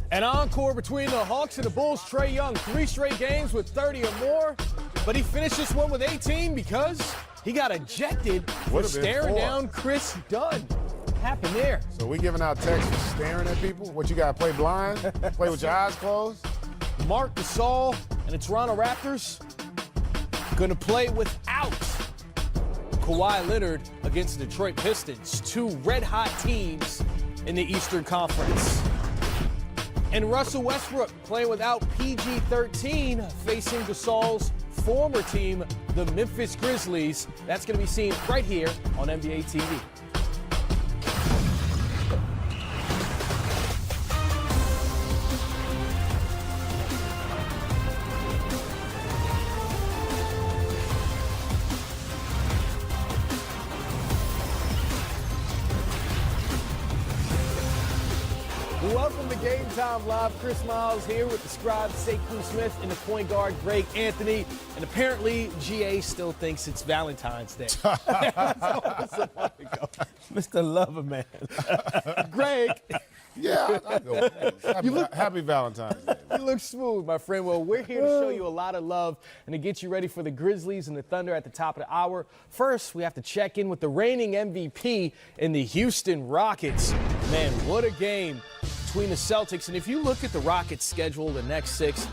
An encore between the Hawks and the Bulls. Trae Young, 3 straight games with 30 or more, but he finished this one with 18 because he got ejected for staring down Chris Dunn. What happened there? So we giving out texts for staring at people? What, you got to play blind? Play with your eyes closed? Marc Gasol and the Toronto Raptors going to play without Kawhi Leonard against the Detroit Pistons, 2 red-hot teams in the Eastern Conference. And Russell Westbrook playing without PG-13, facing Gasol's former team, the Memphis Grizzlies. That's going to be seen right here on NBA TV. Welcome to Game Time Live. Chris Miles here with the scribe Sekou Smith and the point guard Greg Anthony. And apparently GA still thinks it's Valentine's Day. Mr. Loverman. Greg. Yeah, I go. Happy Valentine's Day. You look smooth, my friend. Well, we're here to show you a lot of love and to get you ready for the Grizzlies and the Thunder at the top of the hour. First, we have to check in with the reigning MVP in the Houston Rockets. Man, what a game between the Celtics. And if you look at the Rockets' schedule, the next 6,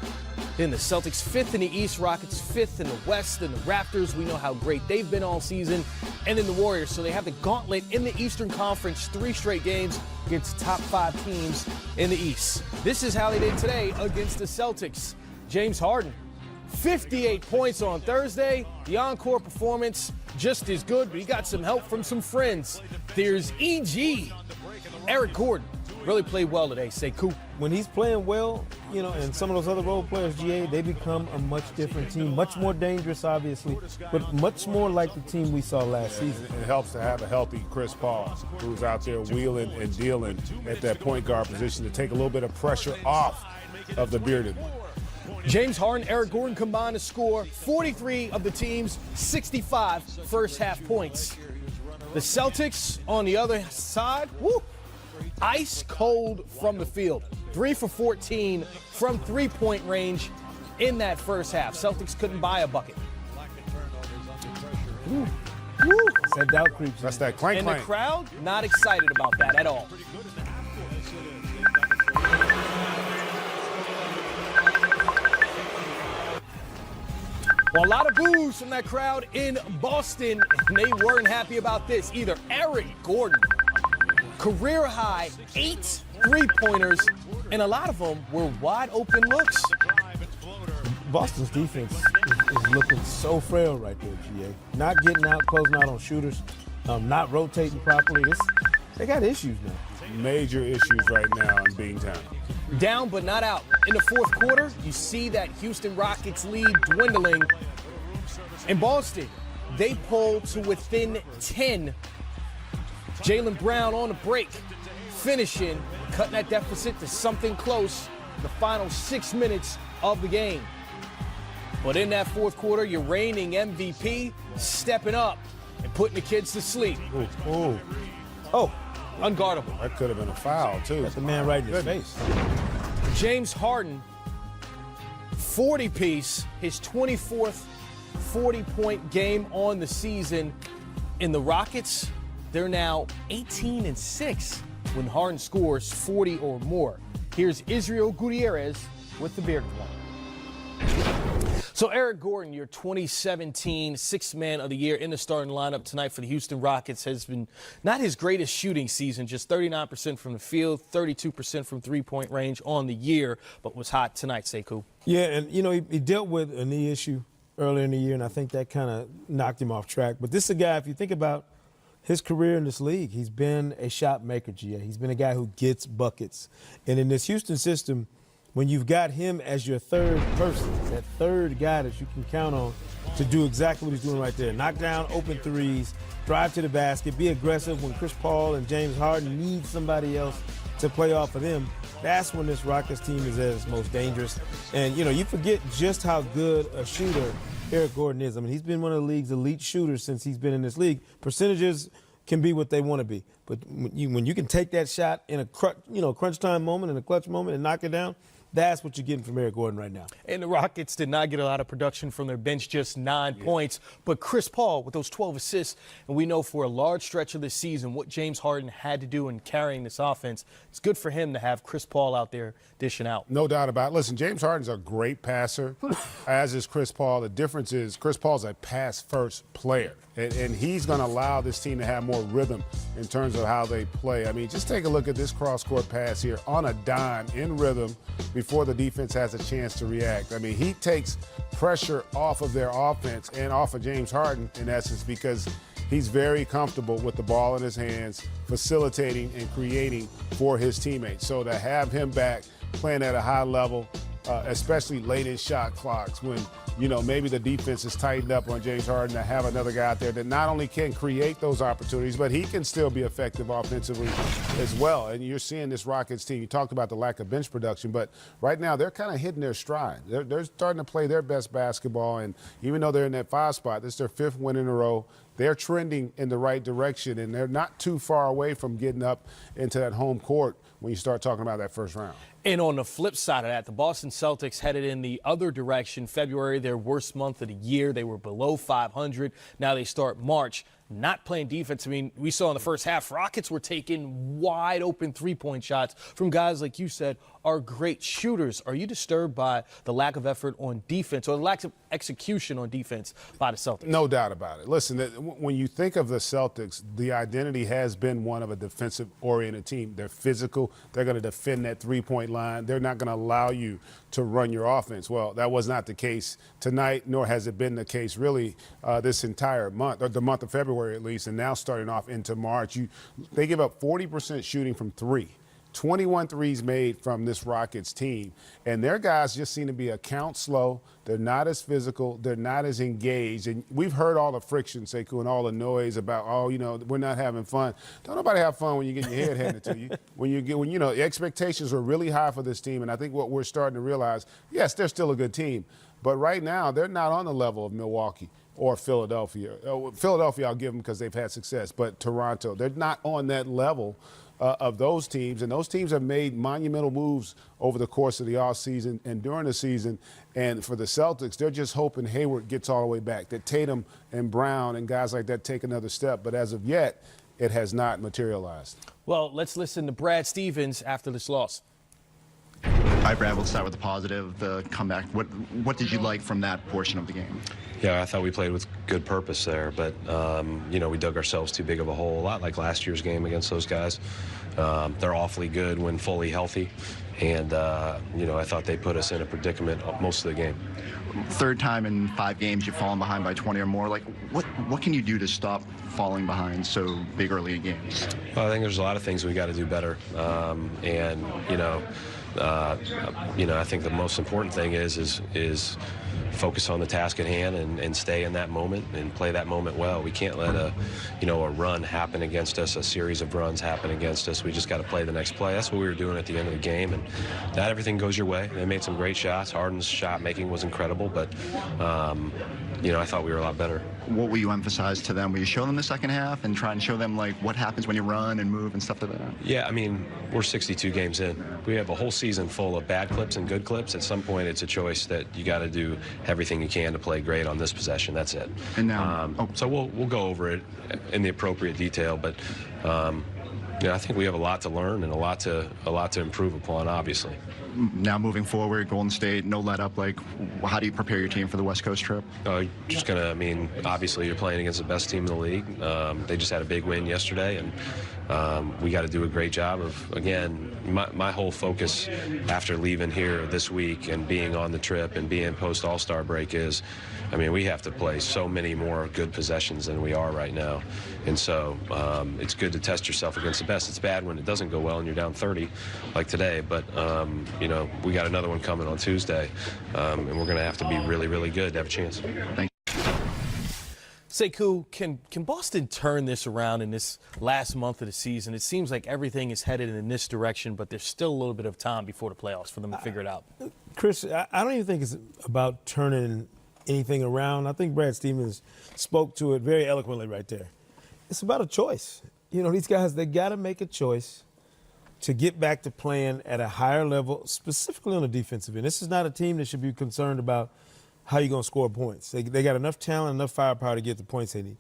then the Celtics 5th in the East, Rockets 5th in the West, and the Raptors, we know how great they've been all season, and then the Warriors. So they have the gauntlet in the Eastern Conference, 3 straight games against top 5 teams in the East. This is how they did today against the Celtics. James Harden, 58 points on Thursday. The encore performance just as good, but he got some help from some friends. There's EG. Eric Gordon really played well today, Sekou. When he's playing well, you know, and some of those other role players, GA, they become a much different team. Much more dangerous, obviously, but much more like the team we saw last season. It helps to have a healthy Chris Paul, who's out there wheeling and dealing at that point guard position to take a little bit of pressure off of the bearded one. James Harden, Eric Gordon combined to score 43 of the team's 65 first-half points. The Celtics, on the other side, ice cold from the field. 3 for 14 from three-point range in that first half. Celtics couldn't buy a bucket. That doubt creeps. That's that clank And clank. the crowd, not excited about that at all. Well, a lot of boos from that crowd in Boston, and they weren't happy about this either. Eric Gordon, career high 8 three-pointers, and a lot of them were wide open looks. Boston's defense is looking so frail right there, GA. Not getting out, closing out on shooters, not rotating properly. They got issues now. Major issues right now in Beantown. Down but not out. In the fourth quarter, you see that Houston Rockets lead dwindling. In Boston, they pull to within 10. Jaylen Brown on the break, finishing, cutting that deficit to something close the final 6 minutes of the game. But in that fourth quarter, your reigning MVP stepping up and putting the kids to sleep. Unguardable. That could have been a foul, too. That's the man right in his face. James Harden, 40-piece, his 24th 40-point game on the season. In the Rockets, they're now 18-6 when Harden scores 40 or more. Here's Israel Gutierrez with the bearded one. So Eric Gordon, your 2017 Sixth Man of the Year in the starting lineup tonight for the Houston Rockets, has been not his greatest shooting season, just 39% from the field, 32% from three-point range on the year, but was hot tonight, Sekou. Yeah, and, you know, he dealt with a knee issue earlier in the year, and I think that kind of knocked him off track. But this is a guy, if you think about his career in this league, he's been a shot maker, GA. He's been a guy who gets buckets. And in this Houston system, when you've got him as your third person, that third guy that you can count on to do exactly what he's doing right there, knock down open threes, drive to the basket, be aggressive when Chris Paul and James Harden need somebody else to play off of them, that's when this Rockets team is at its most dangerous. And, you know, you forget just how good a shooter Eric Gordon is. I mean, he's been one of the league's elite shooters since he's been in this league. Percentages can be what they want to be. But when you can take that shot in a crunch time moment, in a clutch moment, and knock it down, that's what you're getting from Eric Gordon right now. And the Rockets did not get a lot of production from their bench, just 9 points. But Chris Paul with those 12 assists, and we know for a large stretch of the season what James Harden had to do in carrying this offense. It's good for him to have Chris Paul out there dishing out. No doubt about it. Listen, James Harden's a great passer, as is Chris Paul. The difference is Chris Paul's a pass-first player, and he's going to allow this team to have more rhythm in terms of how they play. I mean, just take a look at this cross-court pass here on a dime in rhythm before the defense has a chance to react. I mean, he takes pressure off of their offense and off of James Harden, in essence, because he's very comfortable with the ball in his hands, facilitating and creating for his teammates. So to have him back playing at a high level, especially late in shot clocks when, maybe the defense is tightened up on James Harden, to have another guy out there that not only can create those opportunities, but he can still be effective offensively as well. And you're seeing this Rockets team. You talked about the lack of bench production, but right now they're kind of hitting their stride. They're starting to play their best basketball, and even though they're in that 5 spot, this is their 5th win in a row. They're trending in the right direction, and they're not too far away from getting up into that home court when you start talking about that first round. And on the flip side of that, the Boston Celtics headed in the other direction. February, their worst month of the year. They were below 500. Now they start March not playing defense. I mean, we saw in the first half, Rockets were taking wide open three-point shots from guys, like you said, are great shooters. Are you disturbed by the lack of effort on defense or the lack of execution on defense by the Celtics? No doubt about it. Listen, when you think of the Celtics, the identity has been one of a defensive-oriented team. They're physical. They're going to defend that three-point line. They're not going to allow you to run your offense. Well, that was not the case tonight, nor has it been the case really this entire month, or the month of February at least, and now starting off into March. They give up 40% shooting from three. 21 threes made from this Rockets team. And their guys just seem to be a count slow. They're not as physical. They're not as engaged. And we've heard all the friction, Sekou, and all the noise about, we're not having fun. Don't nobody have fun when you get your head handed to you. When the expectations were really high for this team. And I think what we're starting to realize, yes, they're still a good team. But right now, they're not on the level of Milwaukee or Philadelphia. Philadelphia, I'll give them because they've had success. But Toronto, they're not on that level of those teams, and those teams have made monumental moves over the course of the offseason and during the season. And for the Celtics, they're just hoping Hayward gets all the way back, that Tatum and Brown and guys like that take another step. But as of yet, it has not materialized. Well, let's listen to Brad Stevens after this loss. Hi, Brad. We'll start with the positive, the comeback. What did you like from that portion of the game? Yeah, I thought we played with good purpose there, but, we dug ourselves too big of a hole, a lot like last year's game against those guys. They're awfully good when fully healthy, and, I thought they put us in a predicament most of the game. Third time in 5 games you've fallen behind by 20 or more. Like, what can you do to stop falling behind so big early in games? Well, I think there's a lot of things we got to do better, I think the most important thing is focus on the task at hand and stay in that moment and play that moment well. We can't let a run happen against us, a series of runs happen against us. We just got to play the next play. That's what we were doing at the end of the game, and not everything goes your way. They made some great shots. Harden's shot making was incredible, but I thought we were a lot better. What will you emphasize to them? Will you show them the second half and try and show them like what happens when you run and move and stuff like that? Yeah, I mean, we're 62 games in. We have a whole season full of bad clips and good clips. At some point, it's a choice that you got to do everything you can to play great on this possession. That's it. And now, so we'll go over it in the appropriate detail, but I think we have a lot to learn and a lot to improve upon, obviously. Now moving forward, Golden State, no let up. Like, how do you prepare your team for the West Coast trip? Obviously you're playing against the best team in the league. They just had a big win yesterday, and we got to do a great job of, again, my whole focus after leaving here this week and being on the trip and being post All-Star break is, we have to play so many more good possessions than we are right now. And so it's good to test yourself against the best. It's bad when it doesn't go well and you're down 30 like today, but we got another one coming on Tuesday, and we're going to have to be really, really good to have a chance. Thank you. Sekou, can Boston turn this around in this last month of the season? It seems like everything is headed in this direction, but there's still a little bit of time before the playoffs for them to figure it out. Chris, I don't even think it's about turning anything around. I think Brad Stevens spoke to it very eloquently right there. It's about a choice. these guys, they got to make a choice to get back to playing at a higher level, specifically on the defensive end. This is not a team that should be concerned about how you're going to score points. They got enough talent, enough firepower to get the points they need.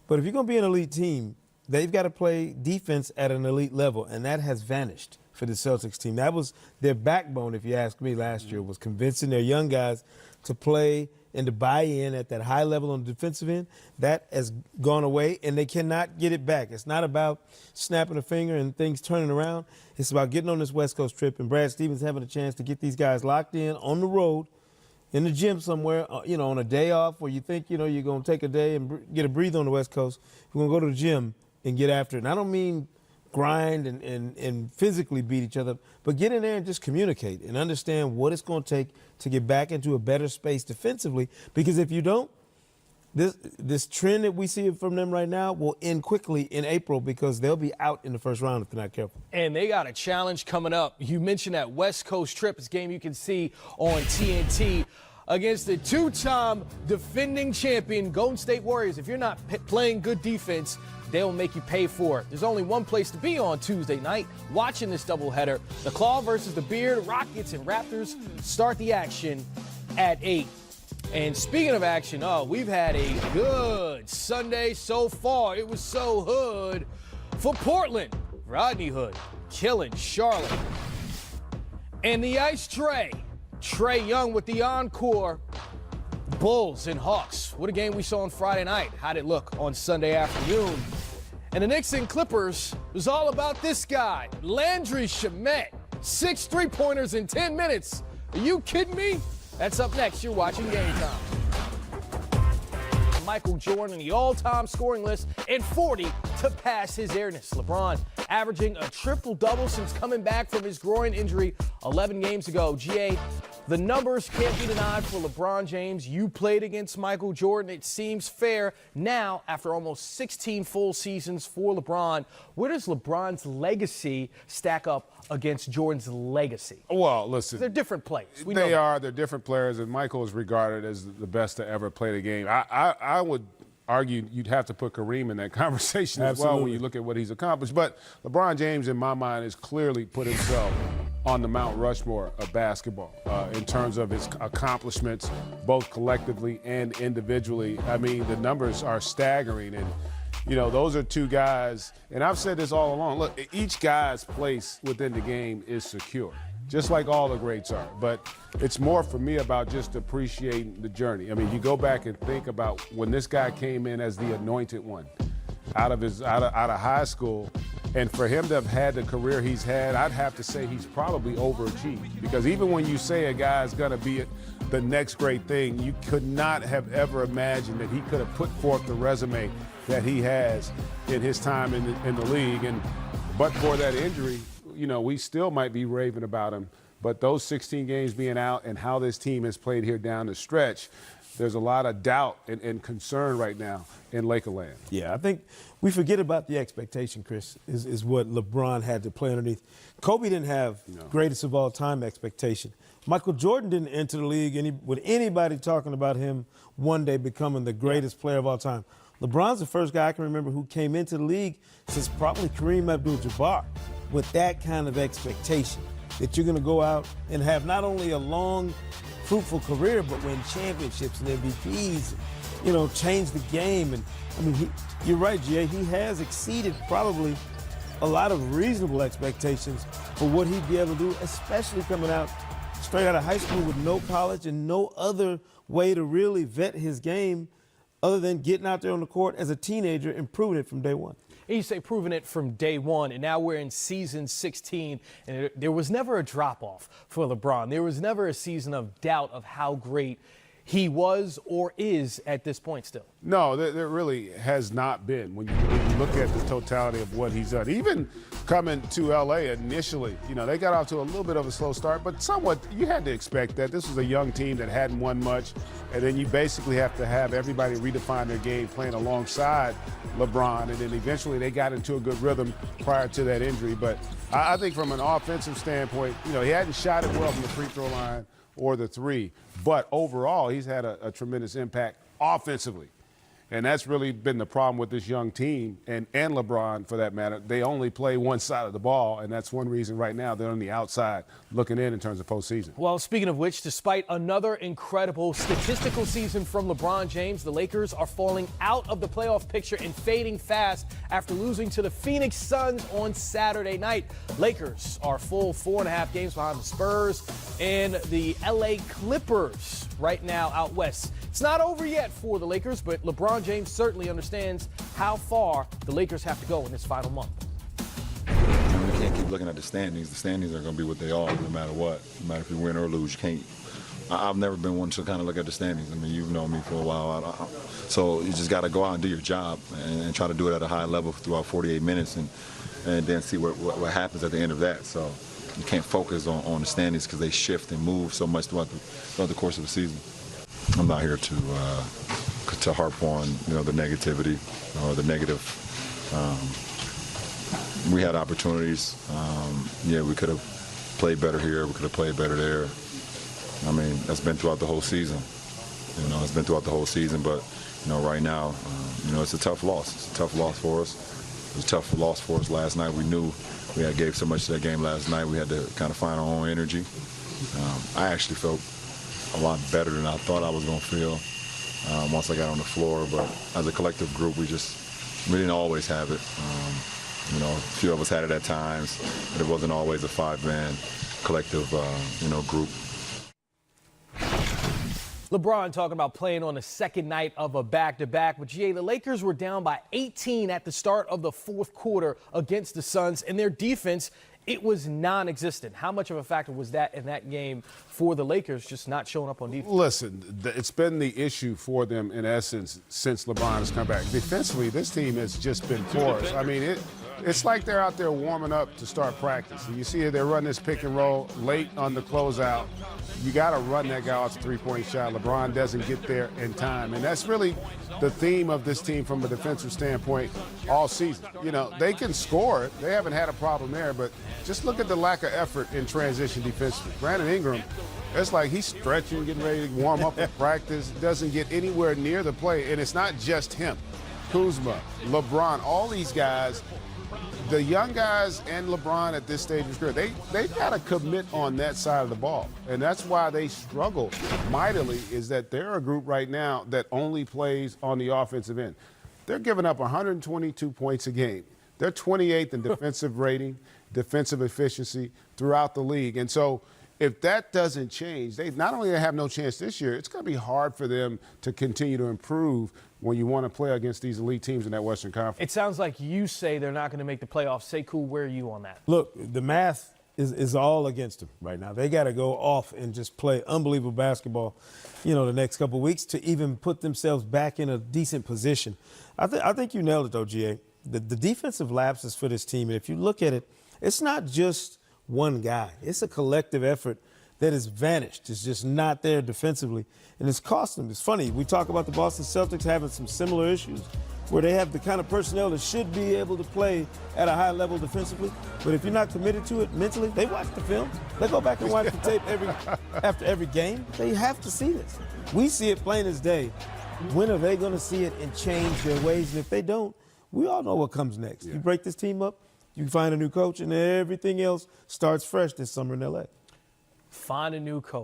But if you're going to be an elite team, they've got to play defense at an elite level, and that has vanished for the Celtics team. That was their backbone, if you ask me, last year, was convincing their young guys to play and to buy in at that high level on the defensive end. That has gone away, and they cannot get it back. It's not about snapping a finger and things turning around. It's about getting on this West Coast trip and Brad Stevens having a chance to get these guys locked in on the road, in the gym somewhere, on a day off where you think, you're going to take a day and get a breather on the West Coast. We're going to go to the gym and get after it. And I don't mean grind and physically beat each other, but get in there and just communicate and understand what it's going to take to get back into a better space defensively. Because if you don't, this trend that we see from them right now will end quickly in April because they'll be out in the first round if they're not careful. And they got a challenge coming up. You mentioned that West Coast trip. It's a game you can see on TNT against the two-time defending champion Golden State Warriors. If you're not playing good defense, they'll make you pay for it. There's only one place to be on Tuesday night watching this doubleheader. The Claw versus the Beard. Rockets and Raptors start the action at 8. And speaking of action, we've had a good Sunday so far. It was so hood for Portland. Rodney Hood killing Charlotte. And the ice tray. Trae Young with the encore. Bulls and Hawks. What a game we saw on Friday night. How'd it look on Sunday afternoon? And the Knicks and Clippers was all about this guy, Landry Shamet. 6 3-pointers in 10 minutes. Are you kidding me? That's up next. You're watching Game Time. Michael Jordan, the all-time scoring list, and 40 to pass his airness. LeBron averaging a triple-double since coming back from his groin injury 11 games ago. GA, the numbers can't be denied for LeBron James. You played against Michael Jordan. It seems fair now after almost 16 full seasons for LeBron. Where does LeBron's legacy stack up against Jordan's legacy? Well, listen. They're different players. They're different players, and Michael is regarded as the best to ever play the game. I would argue you'd have to put Kareem in that conversation as well when you look at what he's accomplished. But LeBron James, in my mind, has clearly put himself on the Mount Rushmore of basketball in terms of his accomplishments, both collectively and individually. I mean, the numbers are staggering, and those are two guys, and I've said this all along. Look, each guy's place within the game is secure, just like all the greats are. But it's more for me about just appreciating the journey. I mean, you go back and think about when this guy came in as the anointed one out of high school, and for him to have had the career he's had, I'd have to say he's probably overachieved. Because even when you say a guy's going to be the next great thing, you could not have ever imagined that he could have put forth the resume that he has in his time in the league. But for that injury, we still might be raving about him. But those 16 games being out and how this team has played here down the stretch, there's a lot of doubt and concern right now in Lakerland. Yeah, I think we forget about the expectation, Chris, is what LeBron had to play underneath. Kobe didn't have greatest of all time expectation. Michael Jordan didn't enter the league with anybody talking about him one day becoming the greatest player of all time. LeBron's the first guy I can remember who came into the league since probably Kareem Abdul-Jabbar with that kind of expectation that you're going to go out and have not only a long, fruitful career, but win championships and MVPs, change the game. And I mean, you're right, Jay. He has exceeded probably a lot of reasonable expectations for what he'd be able to do, especially coming out straight out of high school with no college and no other way to really vet his game other than getting out there on the court as a teenager and proving it from day one. And you say proving it from day one, and now we're in season 16, and there was never a drop-off for LeBron. There was never a season of doubt of how great he was or is at this point still. No, there really has not been. When you look at the totality of what he's done, even coming to L.A. initially, they got off to a little bit of a slow start, but somewhat you had to expect that. This was a young team that hadn't won much, and then you basically have to have everybody redefine their game playing alongside LeBron, and then eventually they got into a good rhythm prior to that injury. But I think from an offensive standpoint, he hadn't shot it well from the free throw line or the three, but overall he's had a tremendous impact offensively. And that's really been the problem with this young team, and LeBron, for that matter. They only play one side of the ball, and that's one reason right now they're on the outside looking in terms of postseason. Well, speaking of which, despite another incredible statistical season from LeBron James, the Lakers are falling out of the playoff picture and fading fast after losing to the Phoenix Suns on Saturday night. Lakers are full 4.5 games behind the Spurs and the LA Clippers right now out west. It's not over yet for the Lakers, but LeBron James certainly understands how far the Lakers have to go in this final month. We can't keep looking at the standings. The standings are going to be what they are no matter what. No matter if you win or lose, you can't. I've never been one to kind of look at the standings. I mean, you've known me for a while. So you just got to go out and do your job and try to do it at a high level throughout 48 minutes and then see what happens at the end of that. So you can't focus on the standings because they shift and move so much throughout the course of the season. I'm not here to harp on the negativity or the negative. We had opportunities. We could have played better here. We could have played better there. I mean, that's been throughout the whole season. It's been throughout the whole season. But right now, it's a tough loss. It's a tough loss for us. It was a tough loss for us last night. We knew we had gave so much to that game last night. We had to kind of find our own energy. I actually felt a lot better than I thought I was going to feel once I got on the floor. But as a collective group, we didn't always have it. A few of us had it at times, but it wasn't always a five-man collective, group. LeBron talking about playing on the second night of a back-to-back. But, the Lakers were down by 18 at the start of the fourth quarter against the Suns, and their defense, it was non-existent. How much of a factor was that in that game for the Lakers just not showing up on defense? Listen, it's been the issue for them, in essence, since LeBron has come back. Defensively, this team has just been porous. I mean, it's like they're out there warming up to start practice. And you see they're running this pick and roll late on the closeout. You got to run that guy off a three-point shot. LeBron doesn't get there in time. And that's really the theme of this team from a defensive standpoint all season. They can score it. They haven't had a problem there. But just look at the lack of effort in transition defensively. Brandon Ingram, it's like he's stretching, getting ready to warm up in practice, doesn't get anywhere near the play. And it's not just him. Kuzma, LeBron, all these guys, the young guys and LeBron at this stage of his career, they've got to commit on that side of the ball. And that's why they struggle mightily, is that they're a group right now that only plays on the offensive end. They're giving up 122 points a game. They're 28th in defensive rating, defensive efficiency throughout the league. And so if that doesn't change, they not only have no chance this year, it's going to be hard for them to continue to improve when you want to play against these elite teams in that Western Conference. It sounds like you say they're not going to make the playoffs. Sekou, where are you on that? Look, the math is all against them right now. They got to go off and just play unbelievable basketball, the next couple of weeks to even put themselves back in a decent position. I think you nailed it, though, GA. The defensive lapses for this team, and if you look at it, it's not just one guy. It's a collective effort that has vanished. It's just not there defensively, and it's cost them. It's funny. We talk about the Boston Celtics having some similar issues where they have the kind of personnel that should be able to play at a high level defensively, but if you're not committed to it mentally, they watch the film. They go back and watch the tape after every game. They have to see this. We see it plain as day. When are they going to see it and change their ways? And if they don't, we all know what comes next. You break this team up, you find a new coach, and everything else starts fresh this summer in L.A. Find a new coach.